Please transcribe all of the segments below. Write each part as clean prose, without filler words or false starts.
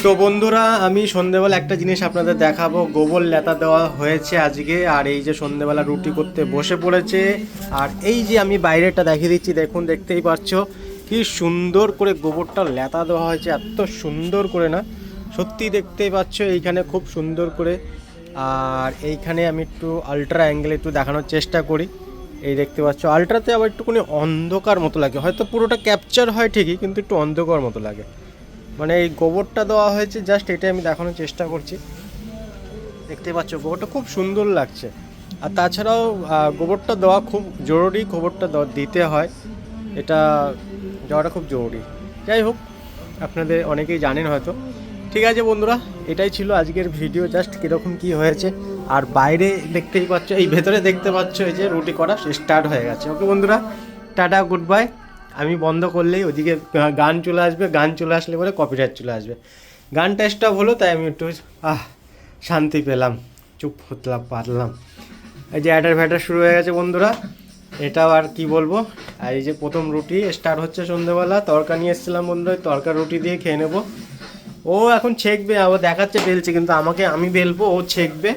তো বন্ধুরা, আমি সন্ধেবেলা একটা জিনিস আপনাদের দেখাবো। গোবর লেতা দেওয়া হয়েছে আজকে, আর এই যে সন্ধেবেলা রুটি করতে বসে পড়েছে। আর এই যে আমি বাইরেটা দেখিয়ে দিচ্ছি, দেখুন, দেখতেই পাচ্ছ কি সুন্দর করে গোবরটা লেতা দেওয়া হয়েছে, এত সুন্দর করে না, সত্যি দেখতেই পাচ্ছ এইখানে খুব সুন্দর করে। আর এইখানে আমি একটু আলট্রা অ্যাঙ্গেলে একটু দেখানোর চেষ্টা করি। এই দেখতে পাচ্ছ, আলট্রাতে আবার একটুখানি অন্ধকার মতো লাগে, হয়তো পুরোটা ক্যাপচার হয় ঠিকই, কিন্তু একটু অন্ধকার মতো লাগে। মানে এই গোবরটা দেওয়া হয়েছে, জাস্ট এটাই আমি দেখানোর চেষ্টা করছি। দেখতে পাচ্ছ গোবরটা খুব সুন্দর লাগছে। আর তাছাড়াও গোবরটা দেওয়া খুব জরুরি, গোবরটা দিতে হয়, এটা দেওয়াটা খুব জরুরি। যাই হোক, আপনাদের অনেকেই জানেন হয়তো। ঠিক আছে বন্ধুরা, এটাই ছিল আজকের ভিডিও, জাস্ট কীরকম কী হয়েছে। আর বাইরে দেখতেই পাচ্ছ, এই ভেতরে দেখতে পাচ্ছ এই যে রুটি করা স্টার্ট হয়ে গেছে। ওকে বন্ধুরা, টাটা, গুড বাই। আমি বন্ধ করলেই ওদিকে গান চলে আসবে, গান চলে আসলে পরে কপিরাইট চলে আসবে। গানটা স্টপ হলো, তাই আমি একটু শান্তি পেলাম, চুপ হতে পারলাম। এই যে অ্যাডার ভ্যাডার শুরু হয়ে গেছে বন্ধুরা, এটাও আর কি বলবো। আর এই যে প্রথম রুটি স্টার্ট হচ্ছে সন্ধ্যেবেলা, তড়কা নিয়ে এসেছিলাম বন্ধুরা, তড়কা রুটি দিয়ে খেয়ে নেবো। ও এখন ছেঁকবে, আবার দেখাচ্ছে বেলছে, কিন্তু আমি বেলবো, ও ছেঁকবে।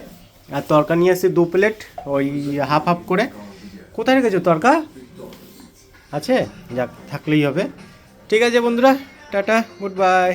আর তড়কা নিয়ে এসেছি 2 প্লেট, ওই হাফ হাফ করে। কোথায় রেখেছো তড়কা? আছে, যাক, থাকলেই হবে। ঠিক আছে বন্ধুরা, টাটা, গুড বাই।